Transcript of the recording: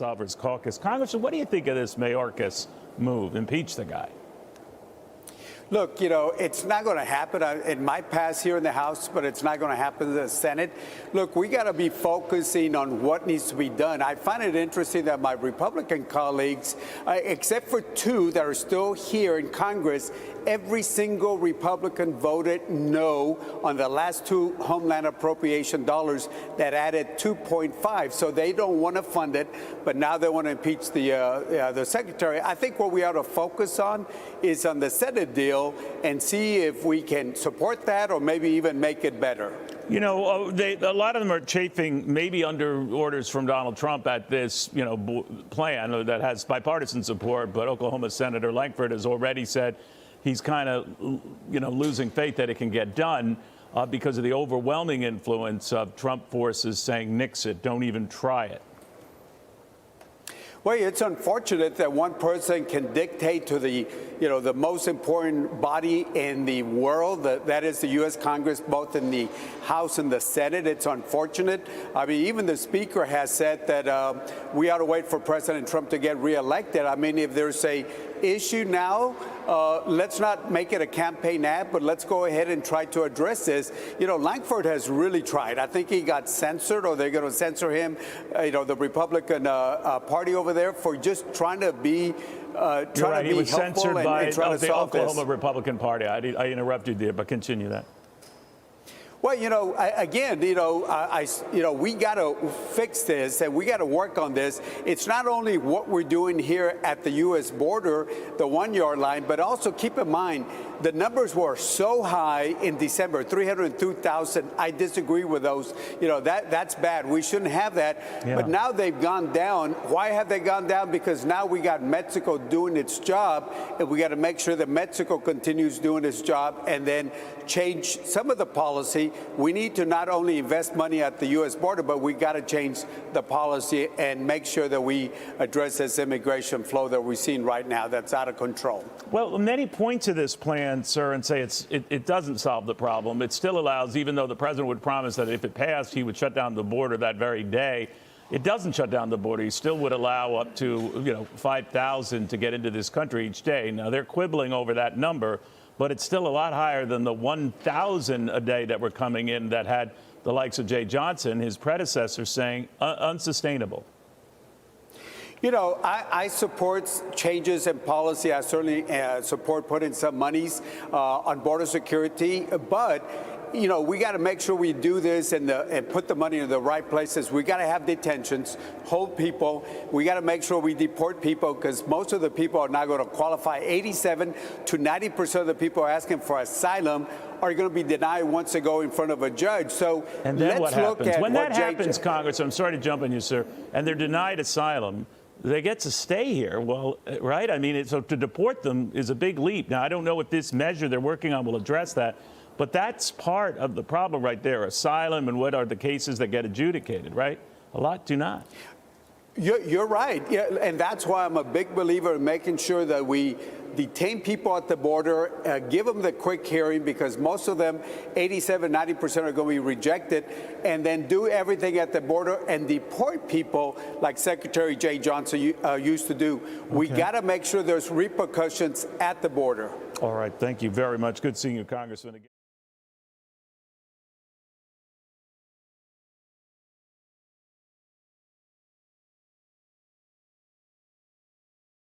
Solvers Caucus. Congressman, what do you think of this Mayorkas move? Impeach the guy. Look, it's not going to happen. It might pass here in the House, but it's not going to happen in the Senate. Look, we got to be focusing on what needs to be done. I find it interesting that my Republican colleagues, except for two that are still here in Congress, every single Republican voted no on the last two Homeland Appropriation dollars that added 2.5. So they don't want to fund it, but now they want to impeach the secretary. I think what we ought to focus on is on the Senate deal and see if we can support that or maybe even make it better. A lot of them are chafing, maybe under orders from Donald Trump, at this, plan that has bipartisan support. But Oklahoma Senator Lankford has already said he's kind of, losing faith that it can get done because of the overwhelming influence of Trump forces saying, nix it, don't even try it. Well, it's unfortunate that one person can dictate to the most important body in the world, that is the U.S. Congress, both in the House and the Senate. It's unfortunate. I mean, even the Speaker has said that we ought to wait for President Trump to get reelected. I mean, if there's a issue now, let's not make it a campaign ad, but let's go ahead and try to address this. Lankford has really tried. I think he got censored, or they're going to censor him, the Republican Party over there, for just trying to be He was censored by the Oklahoma this. Republican Party. I interrupted you, but continue that. Well, again, we got to fix this and we got to work on this. It's not only what we're doing here at the U.S. border, the 1 yard line, but also keep in mind the numbers were so high in December, 302,000. I disagree with those. That's bad. We shouldn't have that. Yeah. But now they've gone down. Why have they gone down? Because now we got Mexico doing its job, and we got to make sure that Mexico continues doing its job and then change some of the policy. We need to not only invest money at the U.S. border, but we got to change the policy and make sure that we address this immigration flow that we're seeing right now that's out of control. Well, many point to this plan, sir, and say it doesn't solve the problem. It still allows, even though the president would promise that if it passed, he would shut down the border that very day. It doesn't shut down the border. He still would allow up to 5,000 to get into this country each day. Now, they're quibbling over that number, but it's still a lot higher than the 1,000 a day that were coming in that had the likes of Jay Johnson, his predecessor, saying unsustainable. I support changes in policy. I certainly support putting some monies on border security, but we got to make sure we do this and put the money in the right places. We got to have detentions, hold people. We got to make sure we deport people because most of the people are not going to qualify. 87 to 90% of the people asking for asylum are going to be denied once they go in front of a judge. So and then let's what look happens? at when that happens, Congress, I'm sorry to jump on you, sir, and they're denied asylum, they get to stay here. Well, right? I mean, so to deport them is a big leap. Now, I don't know if this measure they're working on will address that, but that's part of the problem right there. Asylum and what are the cases that get adjudicated, right? A lot do not. You're right. Yeah, and that's why I'm a big believer in making sure that we detain people at the border, give them the quick hearing because most of them, 87, 90% are going to be rejected, and then do everything at the border and deport people like Secretary Jay Johnson used to do. Okay. We got to make sure there's repercussions at the border. All right. Thank you very much. Good seeing you, Congressman. Again.